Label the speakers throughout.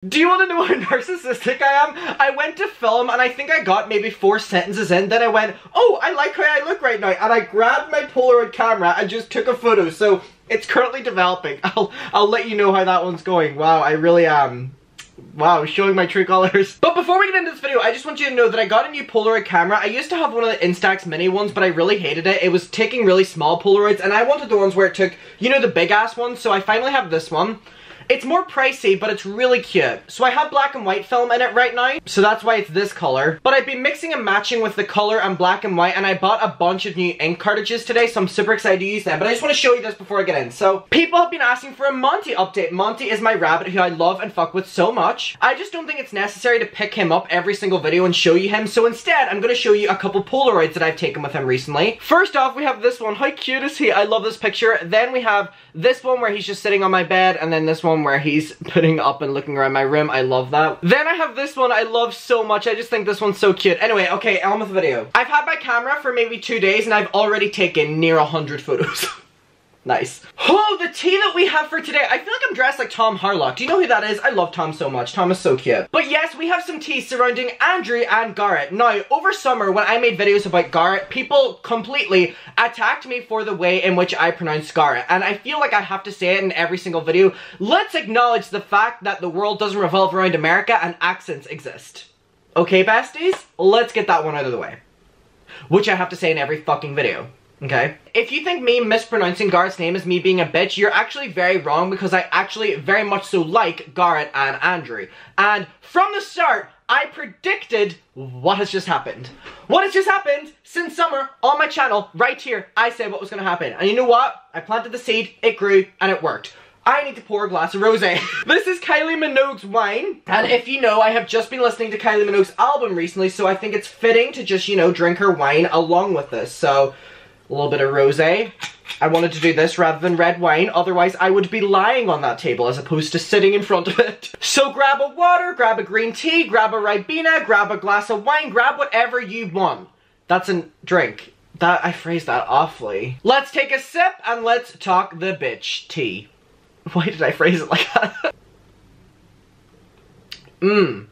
Speaker 1: Do you want to know how narcissistic I am? I went to film and I think I got maybe 4 sentences in, then I went, oh, I like how I look right now, and I grabbed my Polaroid camera and just took a photo, so it's currently developing. I'll let you know how that one's going. Wow, I really am. Wow, showing my true colors. But before we get into this video, I just want you to know that I got a new Polaroid camera. I used to have one of the Instax mini ones, but I really hated it. It was taking really small Polaroids, and I wanted the ones where it took, you know, the big ass ones, so I finally have this one. It's more pricey, but it's really cute. So I have black and white film in it right now, so that's why it's this color. But I've been mixing and matching with the color and black and white, and I bought a bunch of new ink cartridges today, so I'm super excited to use them. But I just want to show you this before I get in. So, people have been asking for a Monty update. Monty is my rabbit who I love and fuck with so much. I just don't think it's necessary to pick him up every single video and show you him, so instead, I'm going to show you a couple Polaroids that I've taken with him recently. First off, we have this one. How cute is he? I love this picture. Then we have this one where he's just sitting on my bed, and then this one where he's putting up and looking around my room. I love that. Then I have this one I love so much. I just think this one's so cute. Anyway, okay, on with the video. I've had my camera for maybe 2 days and I've already taken near 100 photos. Nice. Oh, the tea that we have for today. I feel like I'm dressed like Tom Harlock. Do you know who that is? I love Tom so much. Tom is so cute. But yes, we have some tea surrounding Andrew and Garrett. Now, over summer, when I made videos about Garrett, people completely attacked me for the way in which I pronounce Garrett. And I feel like I have to say it in every single video. Let's acknowledge the fact that the world doesn't revolve around America and accents exist. Okay, besties? Let's get that one out of the way. Which I have to say in every fucking video. Okay? If you think me mispronouncing Garrett's name as me being a bitch, you're actually very wrong, because I actually very much so like Garrett and Andrew. And from the start, I predicted what has just happened. What has just happened since summer on my channel, right here, I said what was going to happen. And you know what? I planted the seed, it grew, and it worked. I need to pour a glass of rosé. This is Kylie Minogue's wine. And if you know, I have just been listening to Kylie Minogue's album recently, so I think it's fitting to just, you know, drink her wine along with this. So, a little bit of rosé. I wanted to do this rather than red wine, otherwise I would be lying on that table as opposed to sitting in front of it. So grab a water, grab a green tea, grab a Ribena, grab a glass of wine, grab whatever you want. That's a drink. I phrased that awfully. Let's take a sip and let's talk the bitch tea. Why did I phrase it like that? Mmm.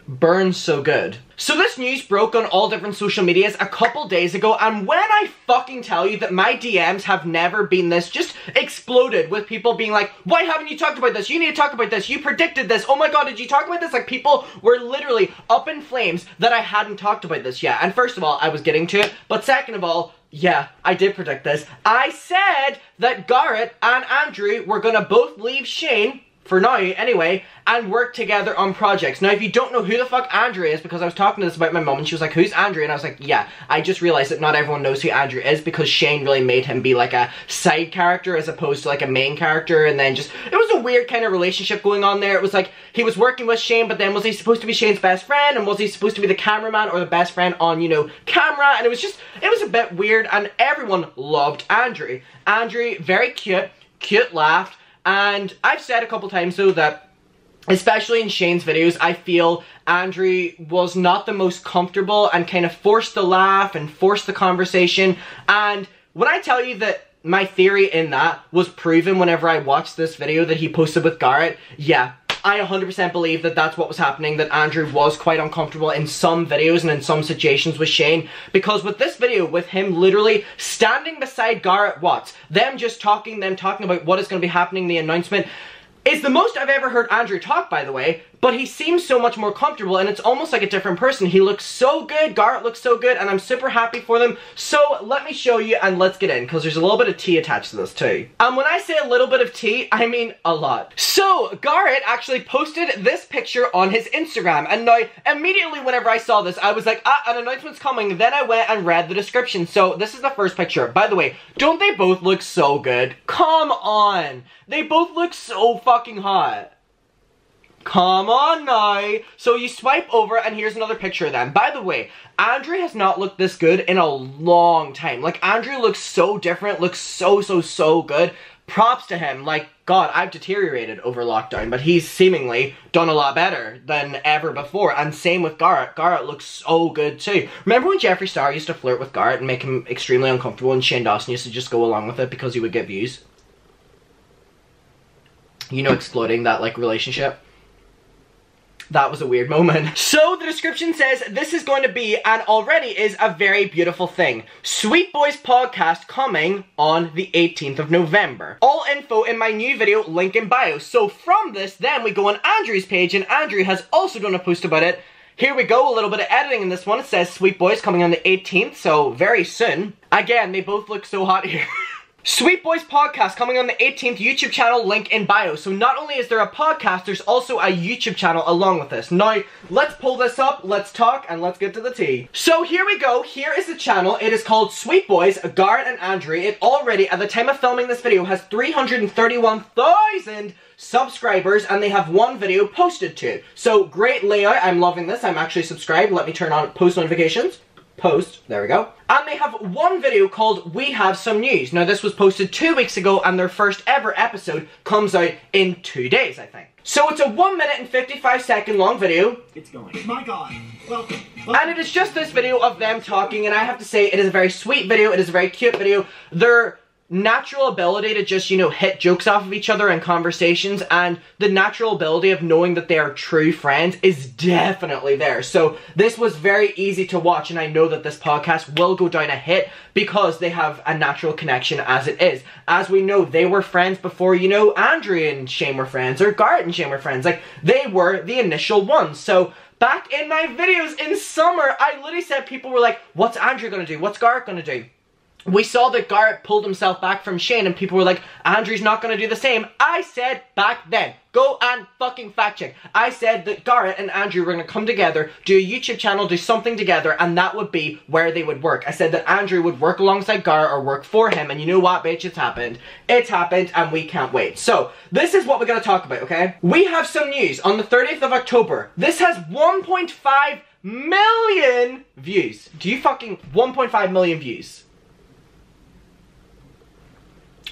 Speaker 1: Burns so good. So this news broke on all different social medias a couple days ago, and when I fucking tell you that my DMs have never been this, just exploded with people being like, why haven't you talked about this? You need to talk about this. You predicted this. Oh my god, did you talk about this? Like, people were literally up in flames that I hadn't talked about this yet. And first of all, I was getting to it, but second of all, yeah, I did predict this. I said that Garrett and Andrew were gonna both leave Shane, for now anyway, and work together on projects. Now, if you don't know who the fuck Andrew is, because I was talking to this about my mom and she was like, who's Andrew? And I was like, yeah, I just realized that not everyone knows who Andrew is because Shane really made him be like a side character as opposed to like a main character, and then just, it was a weird kind of relationship going on there. It was like, he was working with Shane, but then was he supposed to be Shane's best friend, and was he supposed to be the cameraman or the best friend on, you know, camera? And it was just, it was a bit weird, and everyone loved Andrew. Andrew, very cute, cute laugh. And I've said a couple times though that, especially in Shane's videos, I feel Andrew was not the most comfortable and kind of forced the laugh and forced the conversation. And when I tell you that my theory in that was proven whenever I watched this video that he posted with Garrett, yeah, I 100% believe that that's what was happening, that Andrew was quite uncomfortable in some videos and in some situations with Shane, because with this video, with him literally standing beside Garrett Watts, them talking about what is going to be happening, the announcement, is the most I've ever heard Andrew talk, by the way, but he seems so much more comfortable, and it's almost like a different person. He looks so good, Garrett looks so good, and I'm super happy for them. So let me show you, and let's get in, because there's a little bit of tea attached to this too. And when I say a little bit of tea, I mean a lot. So Garrett actually posted this picture on his Instagram, and now immediately whenever I saw this, I was like, ah, an announcement's coming. Then I went and read the description. So this is the first picture. By the way, don't they both look so good? Come on! They both look so fucking hot. Come on now. So you swipe over and here's another picture of them. By the way, Andrew has not looked this good in a long time. Like, Andrew looks so different, looks so good. Props to him. Like, God, I've deteriorated over lockdown, but he's seemingly done a lot better than ever before. And same with Garrett. Garrett looks so good too. Remember when Jeffree Star used to flirt with Garrett and make him extremely uncomfortable, and Shane Dawson used to just go along with it because he would get views? You know, exploiting that, like, relationship. That was a weird moment. So the description says this is going to be, and already is, a very beautiful thing. Sweet Boys podcast coming on the 18th of November. All info in my new video, link in bio. So from this, then we go on Andrew's page, and Andrew has also done a post about it. Here we go, a little bit of editing in this one. It says Sweet Boys coming on the 18th, so very soon. Again, they both look so hot here. Sweet Boys podcast coming on the 18th, YouTube channel, link in bio. So not only is there a podcast, there's also a YouTube channel along with this. Now, let's pull this up, let's talk, and let's get to the tea. So here we go, here is the channel. It is called Sweet Boys, Garrett and Andrew. It already, at the time of filming this video, has 331,000 subscribers, and they have one video posted to. So great layout, I'm loving this. I'm actually subscribed. Let me turn on post notifications. Post, there we go. And they have one video called We Have Some News. Now this was posted 2 weeks ago, and their first ever episode comes out in 2 days, I think. So it's a 1 minute and 55-second long video.
Speaker 2: It's going. My God. Welcome.
Speaker 1: And it is just this video of them talking, and I have to say it is a very sweet video, it is a very cute video. Their natural ability to just, you know, hit jokes off of each other in conversations, and the natural ability of knowing that they are true friends is definitely there. So this was very easy to watch, and I know that this podcast will go down a hit because they have a natural connection as it is. As we know, they were friends before, you know, Andrew and Shane were friends, or Garrett and Shane were friends. Like, they were the initial ones. So back in my videos in summer, I literally said, people were like, what's Andrew gonna do? What's Garrett gonna do? We saw that Garrett pulled himself back from Shane, and people were like, Andrew's not going to do the same. I said back then, go and fucking fact check. I said that Garrett and Andrew were going to come together, do a YouTube channel, do something together, and that would be where they would work. I said that Andrew would work alongside Garrett or work for him, and you know what, bitch, it's happened. It's happened, and we can't wait. So, this is what we're going to talk about, okay? We have some news on the 30th of October. This has 1.5 million views. Do you fucking 1.5 million views?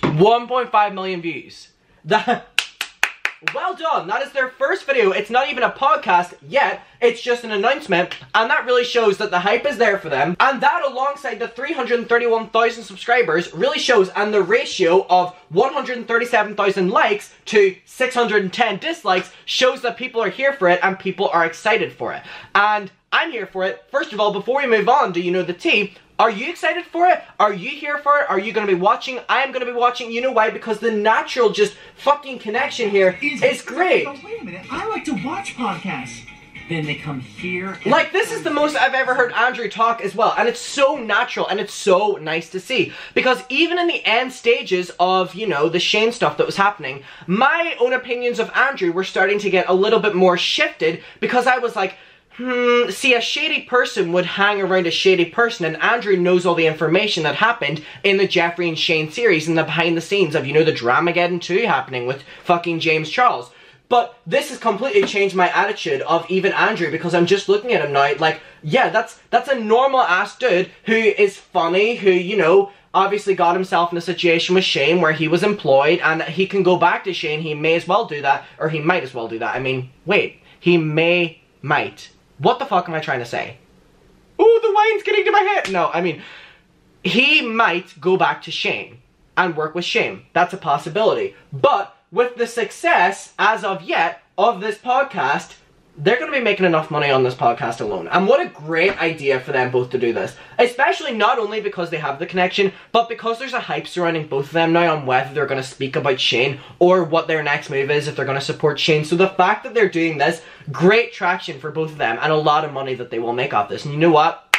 Speaker 1: 1.5 million views. Well done. That is their first video. It's not even a podcast yet. It's just an announcement. And that really shows that the hype is there for them. And that, alongside the 331,000 subscribers, really shows, and the ratio of 137,000 likes to 610 dislikes shows that people are here for it and people are excited for it. And I'm here for it. First of all, before we move on, do you know the tea? Are you excited for it? Are you here for it? Are you going to be watching? I am going to be watching. You know why? Because the natural just fucking connection here is great.
Speaker 2: But wait a minute. I like to watch podcasts. Then they come here.
Speaker 1: Like, this is the most I've ever heard Andrew talk as well. And it's so natural, and it's so nice to see. Because even in the end stages of, you know, the Shane stuff that was happening, my own opinions of Andrew were starting to get a little bit more shifted, because I was like, see, a shady person would hang around a shady person, and Andrew knows all the information that happened in the Jeffree and Shane series and the behind the scenes of, you know, the Dramageddon 2 happening with fucking James Charles. But this has completely changed my attitude of even Andrew, because I'm just looking at him now like, yeah, that's a normal ass dude who is funny, who, you know, obviously got himself in a situation with Shane where he was employed, and he can go back to Shane. He may as well do that, or he might as well do that. I mean, wait, he might. What the fuck am I trying to say? Ooh, the wine's getting to my head! No, I mean, he might go back to Shane and work with Shane. That's a possibility. But with the success, as of yet, of this podcast, they're going to be making enough money on this podcast alone. And what a great idea for them both to do this. Especially not only because they have the connection, but because there's a hype surrounding both of them now on whether they're going to speak about Shane or what their next move is, if they're going to support Shane. So the fact that they're doing this, great traction for both of them, and a lot of money that they will make off this. And you know what?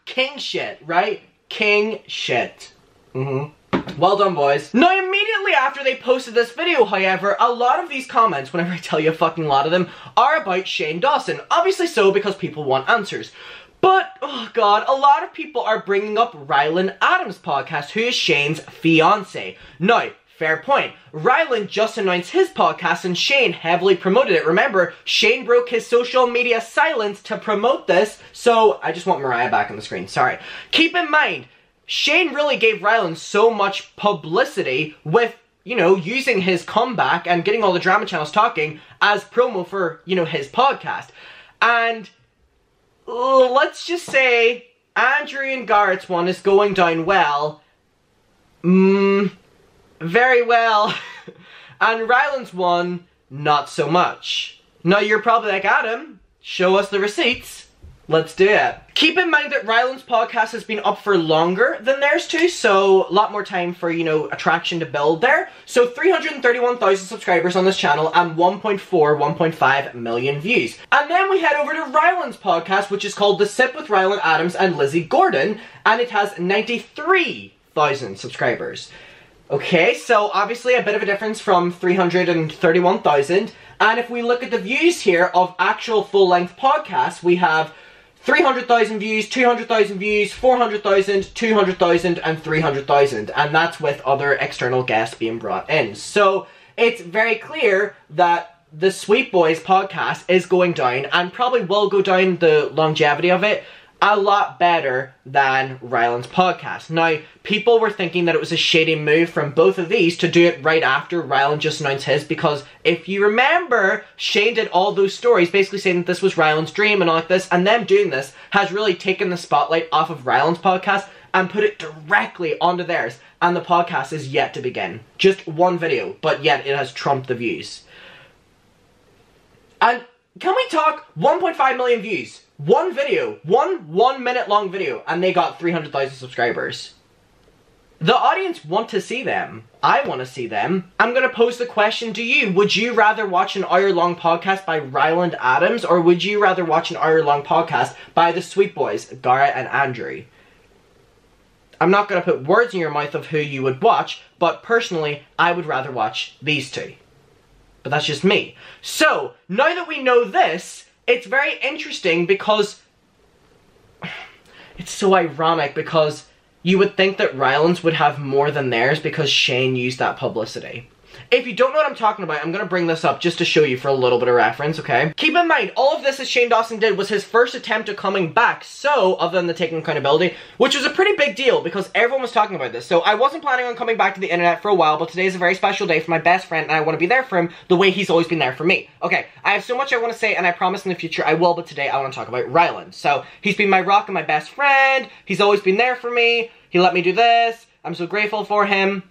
Speaker 1: King shit, right? King shit. Well done, boys. Now, immediately after they posted this video, however, a lot of these comments, whenever I tell you a fucking lot of them, are about Shane Dawson. Obviously so, because people want answers. But, oh god, a lot of people are bringing up Rylan Adams' podcast, who is Shane's fiancé. Now, fair point. Rylan just announced his podcast and Shane heavily promoted it. Remember, Shane broke his social media silence to promote this, so I just want Mariah back on the screen, sorry. Keep in mind, Shane really gave Rylan so much publicity with, you know, using his comeback and getting all the drama channels talking as promo for, you know, his podcast. And let's just say Andrew and Garrett's one is going down well. Very well. And Rylan's one, not so much. Now you're probably like, Adam, show us the receipts. Let's do it. Keep in mind that Ryland's podcast has been up for longer than theirs too, so a lot more time for, you know, attraction to build there. So 331,000 subscribers on this channel and 1.5 million views. And then we head over to Ryland's podcast, which is called The Sip with Ryland Adams and Lizzie Gordon, and it has 93,000 subscribers. Okay, so obviously a bit of a difference from 331,000. And if we look at the views here of actual full-length podcasts, we have 300,000 views, 200,000 views, 400,000, 200,000, and 300,000. And that's with other external guests being brought in. So it's very clear that the Sweet Boys podcast is going down, and probably will go down, the longevity of it, a lot better than Ryland's podcast. Now, people were thinking that it was a shady move from both of these to do it right after Ryland just announced his, because if you remember, Shane did all those stories basically saying that this was Ryland's dream and all like this, and them doing this has really taken the spotlight off of Ryland's podcast and put it directly onto theirs, and the podcast is yet to begin. Just one video, but yet it has trumped the views. And can we talk 1.5 million views? One video, one minute long video, and they got 300,000 subscribers. The audience want to see them. I want to see them. I'm going to pose the question to you. Would you rather watch an hour-long podcast by Ryland Adams, or would you rather watch an hour-long podcast by the Sweet Boys, Garrett and Andrew? I'm not going to put words in your mouth of who you would watch, but personally, I would rather watch these two. But that's just me. So, now that we know this, it's very interesting because it's so ironic, because you would think that Ryland's would have more than theirs because Shane used that publicity. If you don't know what I'm talking about, I'm going to bring this up just to show you for a little bit of reference, okay? Keep in mind, all of this that Shane Dawson did was his first attempt at coming back, so, other than the taking accountability, which was a pretty big deal because everyone was talking about this. So I wasn't planning on coming back to the internet for a while, but today is a very special day for my best friend, and I want to be there for him the way he's always been there for me. Okay, I have so much I want to say, and I promise in the future I will, but today I want to talk about Ryland. So, he's been my rock and my best friend, he's always been there for me, he let me do this, I'm so grateful for him.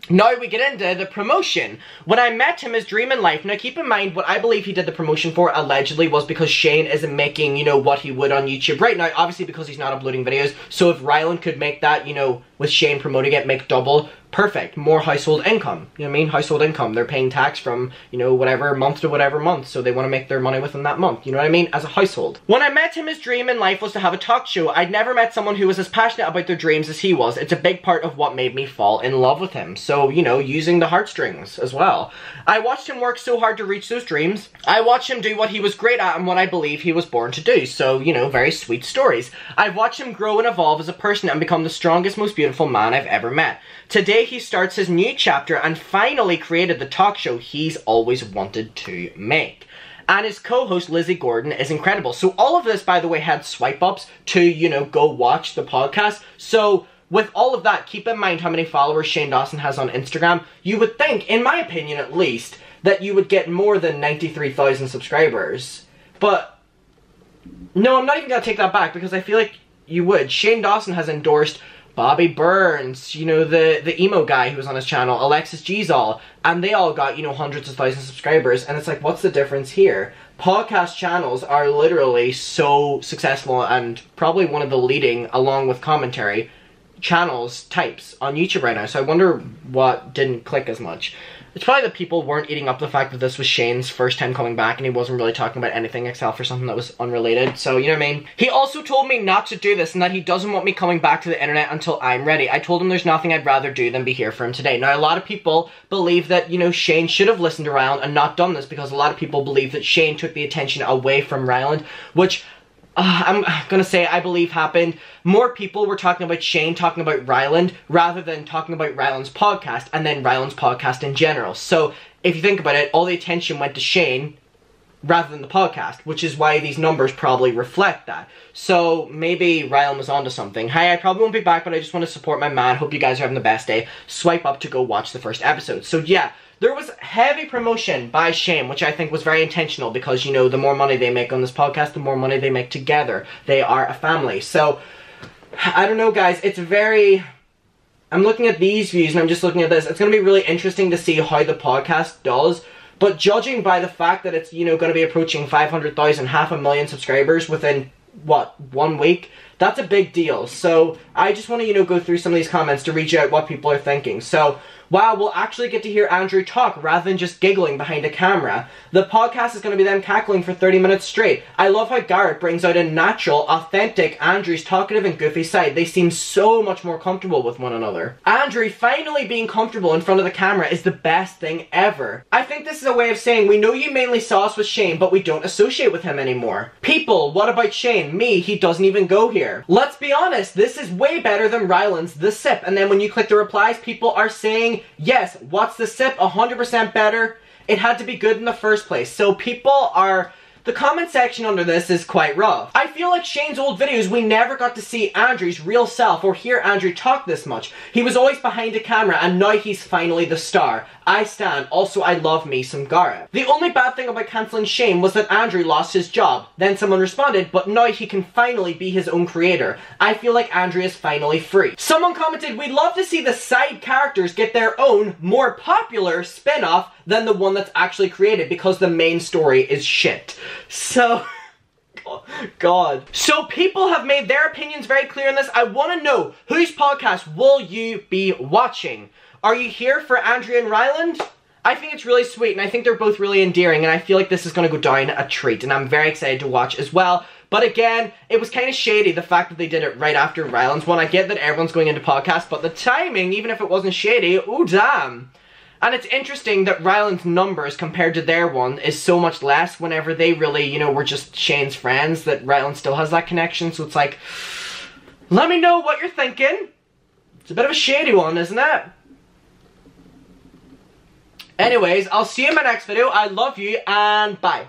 Speaker 1: Now we get into the promotion. When I met him, his dream in life, now keep in mind, what I believe he did the promotion for, allegedly, was because Shane isn't making, you know, what he would on YouTube right now, obviously because he's not uploading videos, so if Ryland could make that, you know, with Shane promoting it, make double, perfect, more household income, you know what I mean, household income, they're paying tax from, you know, whatever month to whatever month, so they want to make their money within that month, you know what I mean, as a household. When I met him, his dream in life was to have a talk show. I'd never met someone who was as passionate about their dreams as he was. It's a big part of what made me fall in love with him, so, you know, using the heartstrings as well. I watched him work so hard to reach those dreams. I watched him do what he was great at and what I believe he was born to do, so, you know, very sweet stories. I've watched him grow and evolve as a person and become the strongest, most beautiful man I've ever met. Today he starts his new chapter and finally created the talk show he's always wanted to make. And his co-host Lizzie Gordon is incredible. So all of this, by the way, had swipe ups to, you know, go watch the podcast. So with all of that, keep in mind how many followers Shane Dawson has on Instagram. You would think, in my opinion at least, that you would get more than 93,000 subscribers. But no, I'm not even going to take that back because I feel like you would. Shane Dawson has endorsed Bobby Burns, you know, the emo guy who was on his channel, Alexis Gisol, and they all got, you know, hundreds of thousands of subscribers, and it's like, what's the difference here? Podcast channels are literally so successful and probably one of the leading, along with commentary, channels types on YouTube right now, so I wonder what didn't click as much. It's probably that people weren't eating up the fact that this was Shane's first time coming back and he wasn't really talking about anything except for something that was unrelated, so you know what I mean? He also told me not to do this and that he doesn't want me coming back to the internet until I'm ready. I told him there's nothing I'd rather do than be here for him today. Now, a lot of people believe that, you know, Shane should have listened to Ryland and not done this because a lot of people believe that Shane took the attention away from Ryland, which I'm gonna say I believe happened. More people were talking about Shane talking about Ryland rather than talking about Ryland's podcast and then Ryland's podcast in general. So if you think about it, all the attention went to Shane rather than the podcast, which is why these numbers probably reflect that. So maybe Ryland was onto something. Hi, I probably won't be back, but I just want to support my man. Hope you guys are having the best day. Swipe up to go watch the first episode. So yeah, there was heavy promotion by Shane, which I think was very intentional because, you know, the more money they make on this podcast, the more money they make together. They are a family. So, I don't know, guys. It's very... I'm looking at these views and I'm just looking at this. It's going to be really interesting to see how the podcast does But judging by the fact that it's, you know, going to be approaching 500,000, 500,000 subscribers within, what, 1 week? That's a big deal. So I just want to, you know, go through some of these comments to read out what people are thinking. So, wow, we'll actually get to hear Andrew talk rather than just giggling behind a camera. The podcast is going to be them cackling for 30 minutes straight. I love how Garrett brings out a natural, authentic Andrew's talkative and goofy side. They seem so much more comfortable with one another. Andrew finally being comfortable in front of the camera is the best thing ever. I think this is a way of saying, we know you mainly saw us with Shane, but we don't associate with him anymore. People, what about Shane? Me, he doesn't even go here. Let's be honest, this is way better than Ryland's The Sip. And then when you click the replies, people are saying, yes, what's The Sip? 100% better. It had to be good in the first place. So people are... The comment section under this is quite rough. I feel like Shane's old videos, we never got to see Andrew's real self or hear Andrew talk this much. He was always behind a camera and now he's finally the star. I stand. Also, I love me some Garrett. The only bad thing about cancelling Shane was that Andrew lost his job. Then someone responded, but now he can finally be his own creator. I feel like Andrew is finally free. Someone commented, we'd love to see the side characters get their own, more popular spin-off than the one that's actually created because the main story is shit. So... God. So people have made their opinions very clear on this. I want to know, whose podcast will you be watching? Are you here for Andrew and Ryland? I think it's really sweet and I think they're both really endearing and I feel like this is going to go down a treat and I'm very excited to watch as well. But again, it was kind of shady the fact that they did it right after Ryland's one. I get that everyone's going into podcasts, but the timing, even if it wasn't shady, ooh damn. And it's interesting that Ryland's numbers compared to their one is so much less whenever they really, you know, were just Shane's friends, that Ryland still has that connection. So it's like, let me know what you're thinking. It's a bit of a shady one, isn't it? Anyways, I'll see you in my next video. I love you and bye.